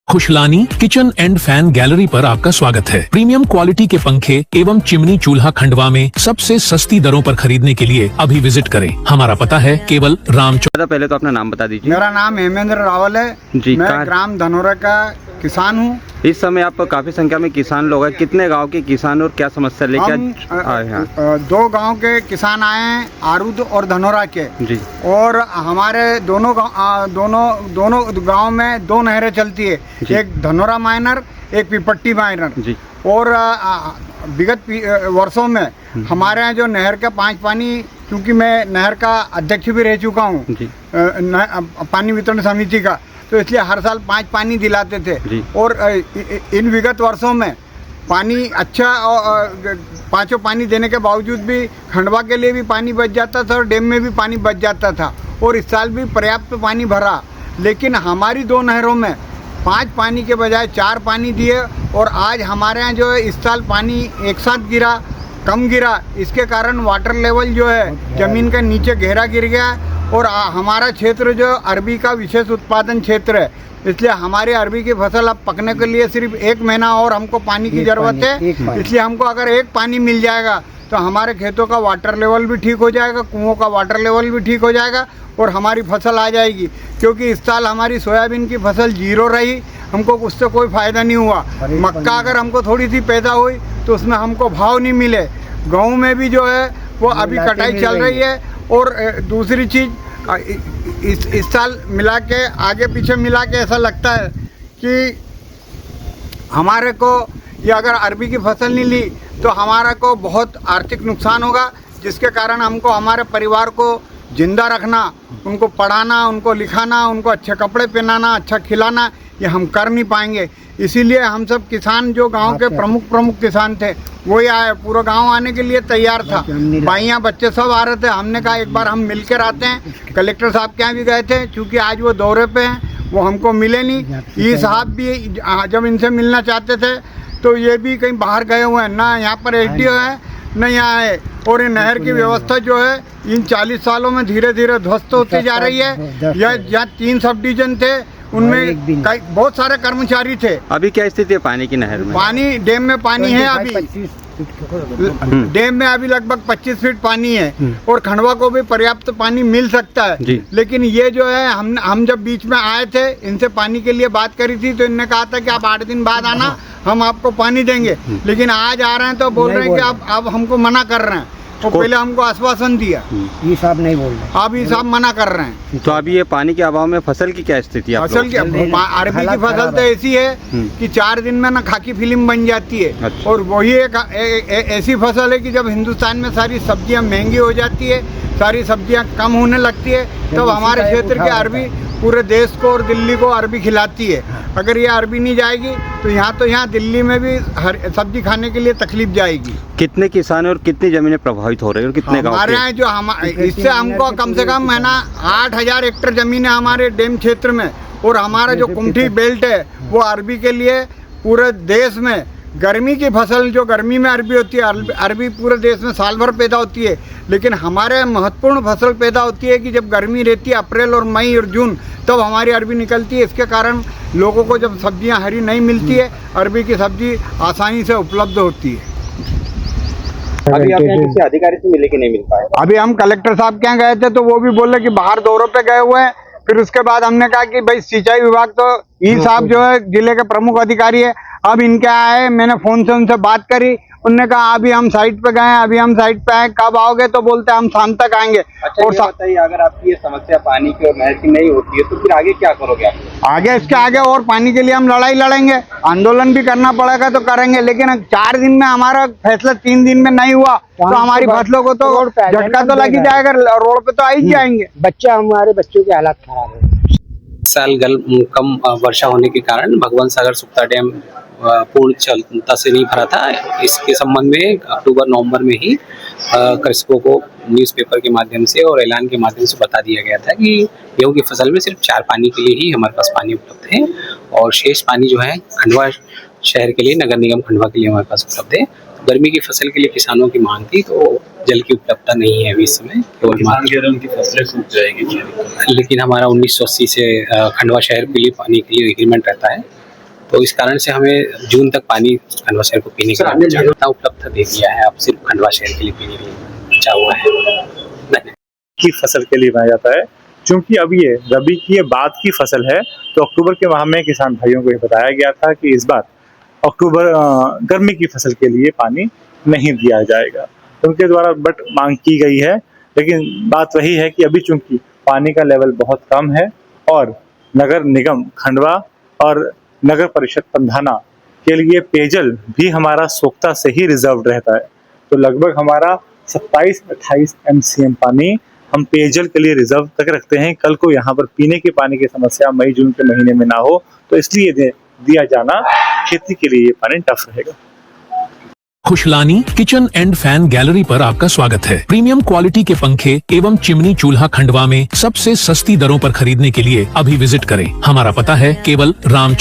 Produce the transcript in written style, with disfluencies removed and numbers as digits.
Khushlani kitchen and fan gallery पर आपका स्वागत है। प्रीमियम क्वालिटी के पंखे एवं चिमनी चूल्हा खंडवा में सबसे सस्ती दरों पर खरीदने के लिए अभी विजिट करें। हमारा पता है केवल रामचौक। पहले तो अपना नाम बता दीजिए। मेरा नाम हेमेंद्र रावल है जी। मैं ग्राम धनोरा का किसान हूँ। इस समय आप काफी संख्या में किसान लोग हैं। कितने गांव के किसान और क्या समस्या लेके आए हैं? 2 गांव के किसान आए हैं, आरूद और धनोरा के जी। और हमारे दोनों गांव में 2 नहरें चलती है, एक धनोरा माइनर, एक पिपट्टी माइनर जी। और विगत वर्षों में हमारे यहाँ जो नहर का 5 पानी, क्योंकि मैं नहर का अध्यक्ष भी रह चुका हूँ पानी वितरण समिति का, तो इसलिए हर साल 5 पानी दिलाते थे। और इन विगत वर्षों में पानी अच्छा, 5 पानी देने के बावजूद भी खंडवा के लिए भी पानी बच जाता था और डैम में भी पानी बच जाता था और इस साल भी पर्याप्त पानी भरा। लेकिन हमारी 2 नहरों में 5 पानी के बजाय 4 पानी दिए और आज हमारे यहाँ जो है इस साल पानी एक साथ गिरा, कम गिरा। इसके कारण वाटर लेवल जो है ज़मीन के नीचे गहरा गिर गया और हमारा क्षेत्र जो अरबी का विशेष उत्पादन क्षेत्र है, इसलिए हमारी अरबी की फसल अब पकने के लिए सिर्फ 1 महीना और हमको पानी की ज़रूरत है। इसलिए हमको अगर 1 पानी मिल जाएगा तो हमारे खेतों का वाटर लेवल भी ठीक हो जाएगा, कुओं का वाटर लेवल भी ठीक हो जाएगा और हमारी फसल आ जाएगी। क्योंकि इस साल हमारी सोयाबीन की फसल 0 रही, हमको उससे कोई फ़ायदा नहीं हुआ। मक्का अगर हमको थोड़ी सी पैदा हुई तो उसमें हमको भाव नहीं मिले। गेहूँ में भी जो है वो अभी कटाई चल रही है। और दूसरी चीज़ इस साल मिला के आगे पीछे मिला के ऐसा लगता है कि हमारे को ये अगर अरबी की फसल नहीं ली तो हमारा को बहुत आर्थिक नुकसान होगा, जिसके कारण हमको हमारे परिवार को जिंदा रखना, उनको पढ़ाना, उनको लिखाना, उनको अच्छे कपड़े पहनाना, अच्छा खिलाना, ये हम कर नहीं पाएंगे। इसीलिए हम सब किसान जो गांव के प्रमुख किसान थे वही आए, पूरा गांव आने के लिए तैयार था। भाइयाँ बच्चे सब आ रहे थे। हमने कहा एक बार हम मिलकर आते हैं। कलेक्टर साहब के यहाँ भी गए थे, क्योंकि आज वो दौरे पे हैं, वो हमको मिले नहीं। ये साहब भी जब इनसे मिलना चाहते थे तो ये भी कहीं बाहर गए हुए हैं, ना यहाँ पर एसडीओ है न यहाँ है। और ये नहर की व्यवस्था जो है इन 40 सालों में धीरे धीरे ध्वस्त होती जा रही है। यहाँ 3 सब डिवीजन थे, उनमें बहुत सारे कर्मचारी थे। अभी क्या स्थिति है पानी की नहर में? पानी डैम में पानी है अभी, डैम में अभी लगभग 25 फीट पानी है और खंडवा को भी पर्याप्त पानी मिल सकता है। लेकिन ये जो है हम जब बीच में आए थे, इनसे पानी के लिए बात करी थी तो इनने कहा था कि आप 8 दिन बाद आना, हम आपको पानी देंगे। लेकिन आज आ रहे हैं तो बोल रहे हैं कि आप हमको मना कर रहे हैं। तो पहले हमको आश्वासन दिया, ये साहब नहीं बोल रहे, अब ये साहब मना कर रहे हैं। तो अभी ये पानी के अभाव में फसल की क्या स्थिति है? फसल की अरबी की फसल तो ऐसी है कि 4 दिन में ना खाकी फिल्म बन जाती है। और वही एक ऐसी फसल है कि जब हिंदुस्तान में सारी सब्जियां महंगी हो जाती है, सारी सब्जियां कम होने लगती है, तब हमारे क्षेत्र की अरबी पूरे देश को और दिल्ली को अरबी खिलाती है। अगर ये अरबी नहीं जाएगी तो यहाँ दिल्ली में भी सब्जी खाने के लिए तकलीफ जाएगी। कितने किसान और कितनी जमीनें प्रभावित हो रही है और कितने गाँव? हमारे यहाँ जो इससे हमको कम से कम है ना 8000 हेक्टेयर जमीन है हमारे डैम क्षेत्र में। और हमारा जो कुमठी बेल्ट है वो अरबी के लिए पूरे देश में गर्मी की फसल, जो गर्मी में अरबी होती है, अरबी पूरे देश में साल भर पैदा होती है। लेकिन हमारे महत्वपूर्ण फसल पैदा होती है कि जब गर्मी रहती है अप्रैल और मई और जून, तब हमारी अरबी निकलती है। इसके कारण लोगों को जब सब्जियां हरी नहीं मिलती है, अरबी की सब्जी आसानी से उपलब्ध होती है। अभी आप किसी अधिकारी से मिले कि नहीं मिल पाए? अभी हम कलेक्टर साहब के यहाँ गए थे तो वो भी बोले कि बाहर दौरों पे गए हुए हैं। फिर उसके बाद हमने कहा कि भाई सिंचाई विभाग तो ई साहब जो है जिले के प्रमुख अधिकारी है, अब इनके आए, मैंने फोन से उनसे बात करी, उनने कहा अभी हम साइट पे गए हैं, अभी हम साइट पे आए, कब आओगे? तो बोलते हम शाम तक आएंगे। अच्छा, और बताइए, अगर आपकी ये समस्या पानी की और नहर की नहीं होती है तो फिर आगे क्या करोगे आप? आगे इसके आगे और पानी के लिए हम लड़ाई लड़ेंगे, आंदोलन भी करना पड़ेगा तो करेंगे। लेकिन 4 दिन में हमारा फैसला 3 दिन में नहीं हुआ तो हमारी फसलों को तो झटका तो लग ही जाएगा, रोड पे तो आ ही जाएंगे। हमारे बच्चों के हालात खराब है। इस साल कम वर्षा होने के कारण भगवान सागर सुक्ता डैम पूर्ण क्षमता से नहीं भरा था। इसके संबंध में अक्टूबर नवंबर में ही कृषकों को न्यूज़पेपर के माध्यम से और ऐलान के माध्यम से बता दिया गया था कि गेहूं की फसल में सिर्फ 4 पानी के लिए ही हमारे पास पानी उपलब्ध है और शेष पानी जो है खंडवा शहर के लिए, नगर निगम खंडवा के लिए हमारे पास उपलब्ध है। तो गर्मी की फसल के लिए किसानों की मांग थी, तो जल की उपलब्धता नहीं है अभी इस समय, केवल उनकी फसलें सूख जाएगी। लेकिन हमारा 1980 से खंडवा शहर के लिए पानी के लिए एग्रीमेंट रहता है तो इस कारण से हमें जून तक पानी खंडवा शहर को पीने के लिए उपलब्ध दे दिया है। अब सिर्फ खंडवा शहर के लिए पीने के लिए बचा हुआ है। की फसल के लिए बनाया जाता है, क्योंकि अब ये रबी की ये बाद की फसल है। तो अक्टूबर के माह में किसान भाइयों को ये बताया गया था कि इस बार अक्टूबर गर्मी की फसल के लिए पानी नहीं दिया जाएगा। उनके द्वारा बट मांग की गई है, लेकिन बात वही है कि अभी चूंकि पानी का लेवल बहुत कम है और नगर निगम खंडवा और नगर परिषद पंधाना के लिए पेयजल भी हमारा सोख्ता से ही रिजर्व रहता है। तो लगभग हमारा 27-28 MCM पानी हम पेयजल के लिए रिजर्व तक रखते हैं। कल को यहाँ पर पीने के पानी की समस्या मई जून के महीने में ना हो, तो इसलिए दिया जाना खेती के लिए ये पानी टफ रहेगा। Khushlani kitchen and fan gallery पर आपका स्वागत है। प्रीमियम क्वालिटी के पंखे एवं चिमनी चूल्हा खंडवा में सबसे सस्ती दरों पर खरीदने के लिए अभी विजिट करें। हमारा पता है केवल राम